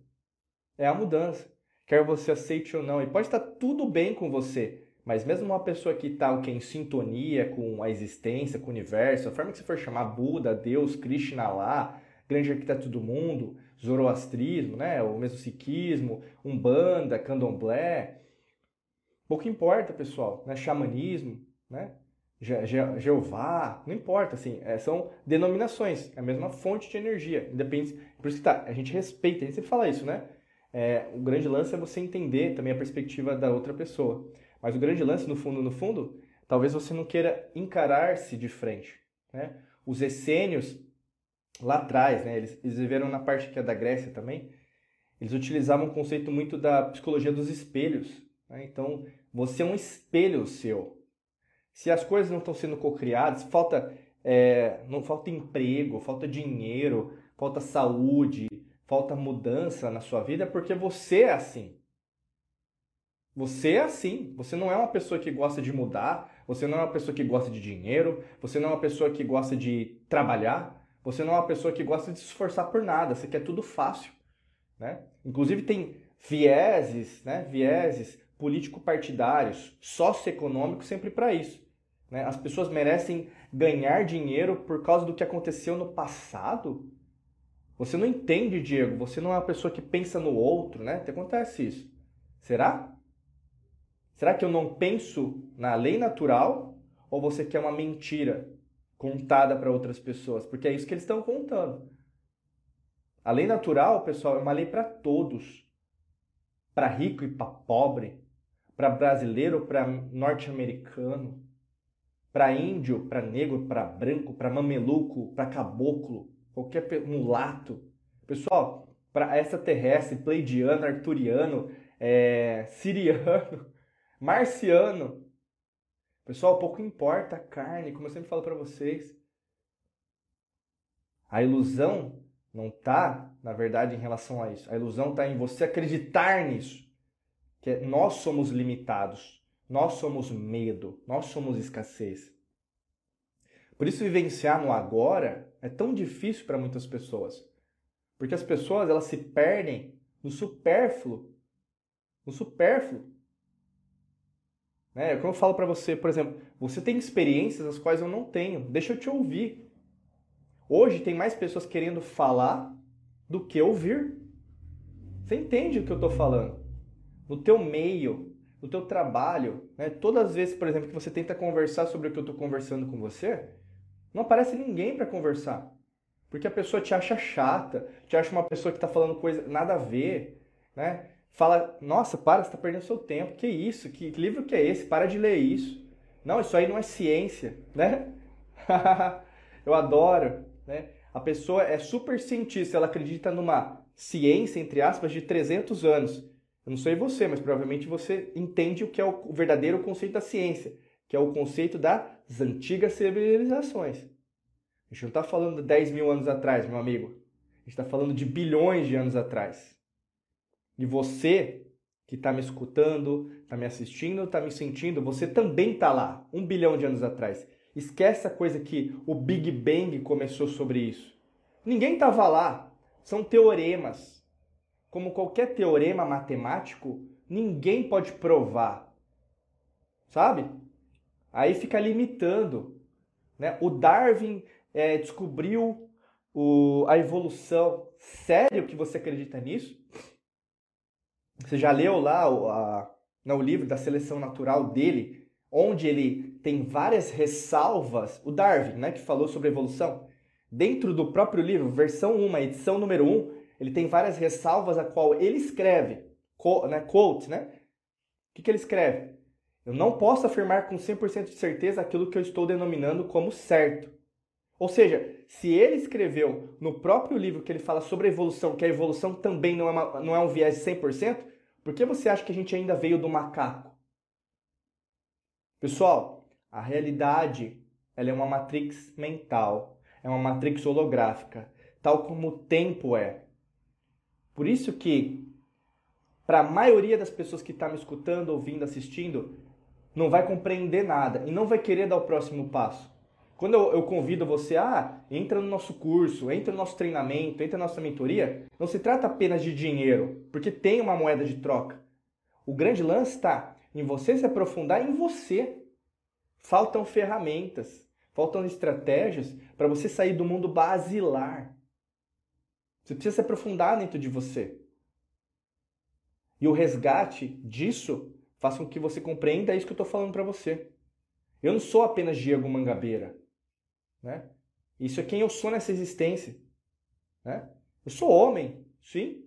É a mudança. Quer você aceite ou não. E pode estar tudo bem com você, mas mesmo uma pessoa que está em sintonia com a existência, com o universo, a forma que você for chamar Buda, Deus, Krishna lá, grande arquiteto do mundo, zoroastrismo, né? O mesmo sikhismo, umbanda, candomblé, pouco importa, pessoal, né? Xamanismo, né? Jeová, não importa, assim, são denominações, é a mesma fonte de energia, independente, por isso que tá, a gente respeita, a gente sempre fala isso, né? O grande lance é você entender também a perspectiva da outra pessoa, mas o grande lance, no fundo, talvez você não queira encarar-se de frente, né? Os essênios, lá atrás, né, eles viveram na parte que é da Grécia também, eles utilizavam um conceito muito da psicologia dos espelhos, né? Então, você é um espelho seu. Se as coisas não estão sendo cocriadas, não falta emprego, falta dinheiro, falta saúde, falta mudança na sua vida, é porque você é assim. Você é assim. Você não é uma pessoa que gosta de mudar, você não é uma pessoa que gosta de dinheiro, você não é uma pessoa que gosta de trabalhar, você não é uma pessoa que gosta de se esforçar por nada, você quer tudo fácil, né? Inclusive tem vieses, né? Vieses político-partidários, socioeconômicos sempre para isso, né? As pessoas merecem ganhar dinheiro por causa do que aconteceu no passado? Você não entende, Diego, você não é uma pessoa que pensa no outro, né? Te acontece isso. Será? Será que eu não penso na lei natural ou você quer uma mentira contada para outras pessoas? Porque é isso que eles estão contando. A lei natural, pessoal, é uma lei para todos. Para rico e para pobre, para brasileiro, para norte-americano, para índio, para negro, para branco, para mameluco, para caboclo, qualquer mulato. Pessoal, para extraterrestre, pleidiano, arturiano, siriano, marciano. Pessoal, pouco importa a carne, como eu sempre falo para vocês. A ilusão não está, na verdade, em relação a isso. A ilusão está em você acreditar nisso. Que nós somos limitados, nós somos medo, nós somos escassez. Por isso, vivenciar no agora é tão difícil para muitas pessoas. Porque as pessoas elas se perdem no supérfluo. No supérfluo. Como eu falo para você, por exemplo, você tem experiências as quais eu não tenho. Deixa eu te ouvir. Hoje tem mais pessoas querendo falar do que ouvir. Você entende o que eu estou falando? No teu meio, no teu trabalho, né? Todas as vezes, por exemplo, que você tenta conversar sobre o que eu estou conversando com você, não aparece ninguém para conversar. Porque a pessoa te acha chata, te acha uma pessoa que está falando coisa nada a ver, né? Fala, nossa, para, você está perdendo seu tempo. Que isso? Que livro que é esse? Para de ler isso. Não, isso aí não é ciência, né? Eu adoro, né? A pessoa é super cientista, ela acredita numa ciência, entre aspas, de 300 anos. Eu não sei você, mas provavelmente você entende o que é o verdadeiro conceito da ciência, que é o conceito das antigas civilizações. A gente não está falando de 10 mil anos atrás, meu amigo. A gente está falando de bilhões de anos atrás. E você que está me escutando, está me assistindo, está me sentindo, você também está lá, 1 bilhão de anos atrás. Esquece a coisa que o Big Bang começou sobre isso. Ninguém estava lá. São teoremas. Como qualquer teorema matemático, ninguém pode provar. Sabe? Aí fica limitando, né? O Darwin descobriu a evolução. Sério que você acredita nisso? Você já leu lá o livro da seleção natural dele, onde ele tem várias ressalvas, o Darwin, né, que falou sobre evolução? Dentro do próprio livro, versão 1, edição número 1, ele tem várias ressalvas a qual ele escreve, quote, né? O que ele escreve? Eu não posso afirmar com 100% de certeza aquilo que eu estou denominando como certo. Ou seja, se ele escreveu no próprio livro que ele fala sobre a evolução, que a evolução também não é um viés de 100%, por que você acha que a gente ainda veio do macaco? Pessoal, a realidade ela é uma matrix mental, é uma matrix holográfica, tal como o tempo é. Por isso que, para a maioria das pessoas que está me escutando, ouvindo, assistindo, não vai compreender nada e não vai querer dar o próximo passo. Quando eu convido você, entra no nosso curso, entra no nosso treinamento, entra na nossa mentoria, não se trata apenas de dinheiro, porque tem uma moeda de troca. O grande lance está em você se aprofundar em você. Faltam ferramentas, faltam estratégias para você sair do mundo basilar. Você precisa se aprofundar dentro de você. E o resgate disso faz com que você compreenda isso que eu estou falando para você. Eu não sou apenas Diego Mangabeira. Né? Isso é quem eu sou nessa existência. Né? Eu sou homem, sim,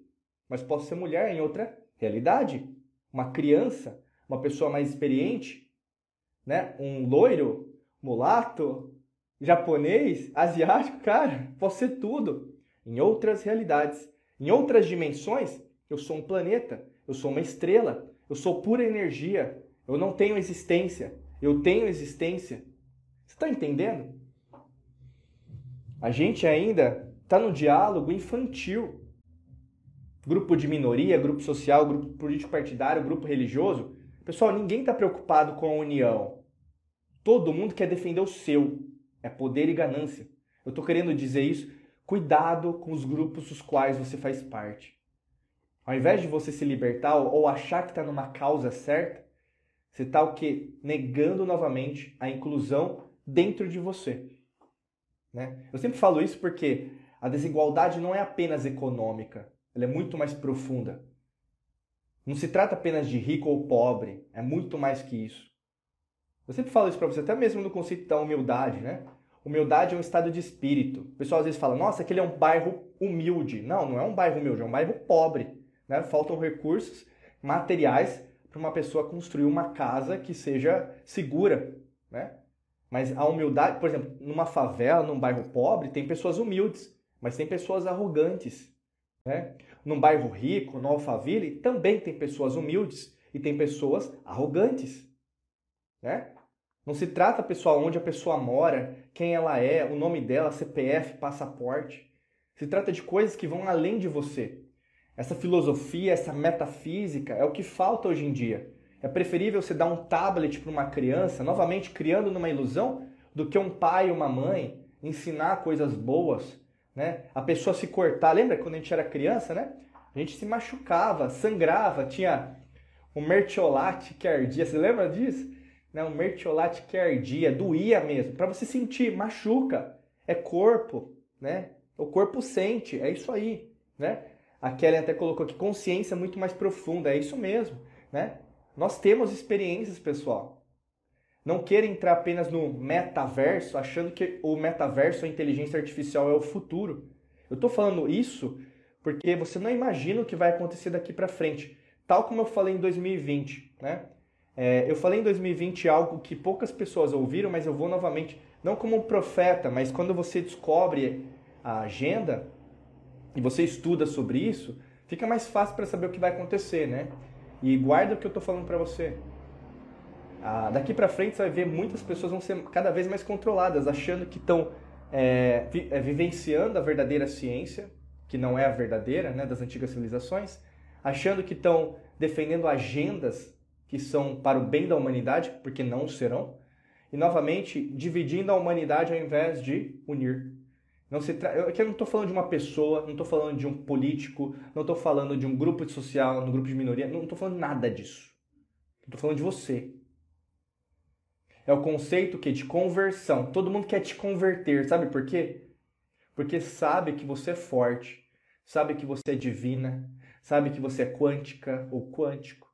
mas posso ser mulher em outra realidade. Uma criança, uma pessoa mais experiente, né? Um loiro, mulato, japonês, asiático, cara, posso ser tudo. Em outras realidades, em outras dimensões, eu sou um planeta, eu sou uma estrela, eu sou pura energia, eu não tenho existência, eu tenho existência. Você está entendendo? A gente ainda está no diálogo infantil. Grupo de minoria, grupo social, grupo político partidário, grupo religioso. Pessoal, ninguém está preocupado com a união. Todo mundo quer defender o seu. É poder e ganância. Eu estou querendo dizer isso. Cuidado com os grupos dos quais você faz parte. Ao invés de você se libertar ou achar que está numa causa certa, você está o quê? Negando novamente a inclusão dentro de você. Né? Eu sempre falo isso porque a desigualdade não é apenas econômica, ela é muito mais profunda. Não se trata apenas de rico ou pobre, é muito mais que isso. Eu sempre falo isso para você, até mesmo no conceito da humildade, né? Humildade é um estado de espírito. O pessoal às vezes fala, nossa, aquele é um bairro humilde. Não, não é um bairro humilde, é um bairro pobre. Né? Faltam recursos materiais para uma pessoa construir uma casa que seja segura, né? Mas a humildade, por exemplo, numa favela, num bairro pobre, tem pessoas humildes, mas tem pessoas arrogantes. Né? Num bairro rico, no Alphaville, também tem pessoas humildes e tem pessoas arrogantes. Né? Não se trata, pessoal, onde a pessoa mora, quem ela é, o nome dela, CPF, passaporte. Se trata de coisas que vão além de você. Essa filosofia, essa metafísica é o que falta hoje em dia. É preferível você dar um tablet para uma criança, novamente criando numa ilusão, do que um pai ou uma mãe ensinar coisas boas, né? A pessoa se cortar. Lembra quando a gente era criança, né? A gente se machucava, sangrava, tinha um mertiolate que ardia. Você lembra disso? Né? Um mertiolate que ardia, doía mesmo. Para você sentir, machuca. É corpo, né? O corpo sente, é isso aí, né? A Kelly até colocou aqui, consciência muito mais profunda, é isso mesmo, né? Nós temos experiências, pessoal. Não queira entrar apenas no metaverso, achando que o metaverso, a inteligência artificial é o futuro. Eu estou falando isso porque você não imagina o que vai acontecer daqui para frente. Tal como eu falei em 2020, né? Eu falei em 2020 algo que poucas pessoas ouviram, mas eu vou novamente, não como um profeta, mas quando você descobre a agenda e você estuda sobre isso, fica mais fácil para saber o que vai acontecer, né? E guarda o que eu estou falando para você. Daqui para frente você vai ver muitas pessoas vão ser cada vez mais controladas, achando que estão vivenciando a verdadeira ciência, que não é a verdadeira, né, das antigas civilizações, achando que estão defendendo agendas que são para o bem da humanidade, porque não serão, e novamente dividindo a humanidade ao invés de unir. Eu não estou falando de uma pessoa, não estou falando de um político, não estou falando de um grupo social, um grupo de minoria, não estou falando nada disso. Estou falando de você. É o conceito de conversão. Todo mundo quer te converter, sabe por quê? Porque sabe que você é forte, sabe que você é divina, sabe que você é quântica ou quântico.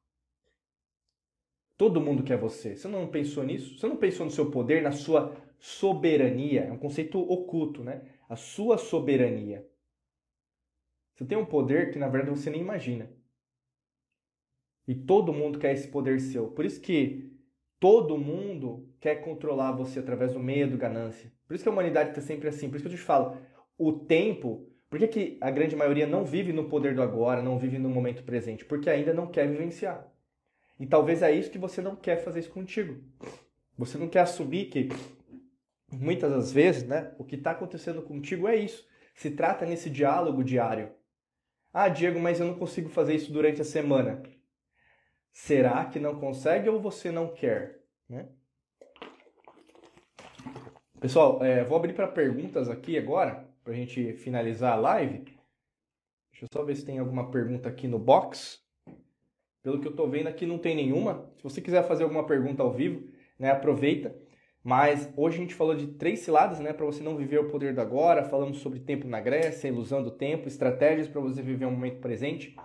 Todo mundo quer você. Você não pensou nisso? Você não pensou no seu poder, na sua soberania? É um conceito oculto, né? A sua soberania. Você tem um poder que, na verdade, você nem imagina. E todo mundo quer esse poder seu. Por isso que todo mundo quer controlar você através do medo, ganância. Por isso que a humanidade está sempre assim. Por isso que eu te falo, o tempo... Por que a grande maioria não vive no poder do agora, não vive no momento presente? Porque ainda não quer vivenciar. E talvez é isso que você não quer fazer isso contigo. Você não quer assumir que, muitas das vezes, né, o que está acontecendo contigo é isso. Se trata nesse diálogo diário. Ah, Diego, mas eu não consigo fazer isso durante a semana. Será que não consegue ou você não quer? Né? Pessoal, vou abrir para perguntas aqui agora, para a gente finalizar a live. Deixa eu só ver se tem alguma pergunta aqui no box. Pelo que eu estou vendo aqui, não tem nenhuma. Se você quiser fazer alguma pergunta ao vivo, né, aproveita. Mas hoje a gente falou de 3 ciladas, né, para você não viver o poder do agora. Falamos sobre tempo na Grécia, ilusão do tempo, estratégias para você viver o momento presente.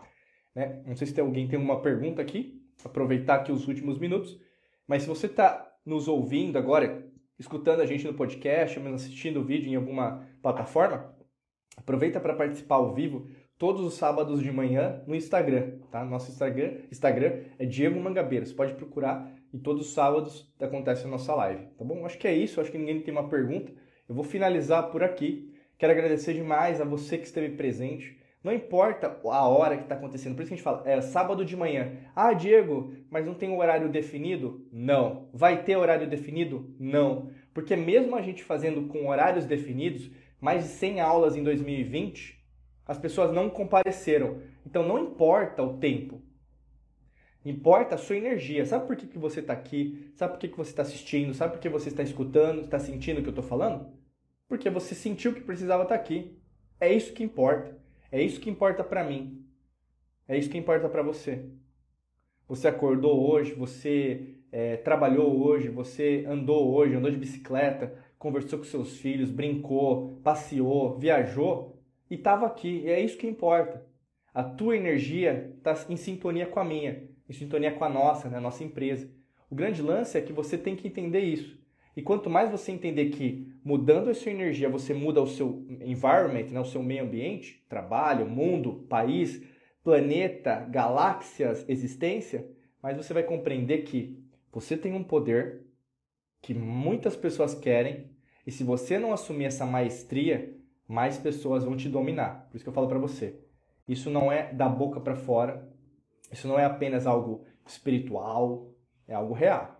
Né? Não sei se alguém tem alguma pergunta aqui. Aproveitar aqui os últimos minutos. Mas se você está nos ouvindo agora, escutando a gente no podcast, ou assistindo o vídeo em alguma plataforma, aproveita para participar ao vivo todos os sábados de manhã no Instagram, tá? Nosso Instagram é Diego Mangabeira. Você pode procurar e todos os sábados acontece a nossa live, tá bom? Acho que é isso, acho que ninguém tem uma pergunta. Eu vou finalizar por aqui. Quero agradecer demais a você que esteve presente. Não importa a hora que está acontecendo, por isso que a gente fala, sábado de manhã. Ah, Diego, mas não tem um horário definido? Não. Vai ter horário definido? Não. Porque mesmo a gente fazendo com horários definidos, mais de 100 aulas em 2020, as pessoas não compareceram. Então não importa o tempo. Importa a sua energia. Sabe por que você está aqui? Sabe por que você está assistindo? Sabe por que você está escutando? Está sentindo o que eu estou falando? Porque você sentiu que precisava estar aqui. É isso que importa. É isso que importa para mim. É isso que importa para você. Você acordou hoje, você trabalhou hoje, você andou hoje, andou de bicicleta, conversou com seus filhos, brincou, passeou, viajou e estava aqui. E é isso que importa. A tua energia está em sintonia com a minha, em sintonia com a nossa, né, a nossa empresa. O grande lance é que você tem que entender isso. E quanto mais você entender que mudando a sua energia, você muda o seu environment, né, o seu meio ambiente, trabalho, mundo, país, planeta, galáxias, existência, mais você vai compreender que você tem um poder que muitas pessoas querem e se você não assumir essa maestria, mais pessoas vão te dominar. Por isso que eu falo para você. Isso não é da boca para fora, isso não é apenas algo espiritual, é algo real.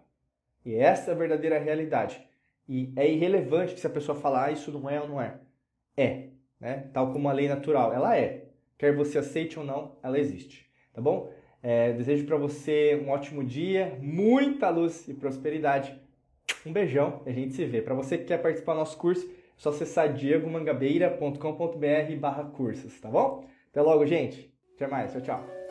E essa é a verdadeira realidade. E é irrelevante que se a pessoa falar isso não é ou não é. É, né? Tal como a lei natural, ela é. Quer você aceite ou não, ela existe. Tá bom? Desejo para você um ótimo dia, muita luz e prosperidade. Um beijão e a gente se vê. Para você que quer participar do nosso curso, é só acessar diegomangabeira.com.br/cursos, tá bom? Até logo, gente. Até mais. Tchau, tchau.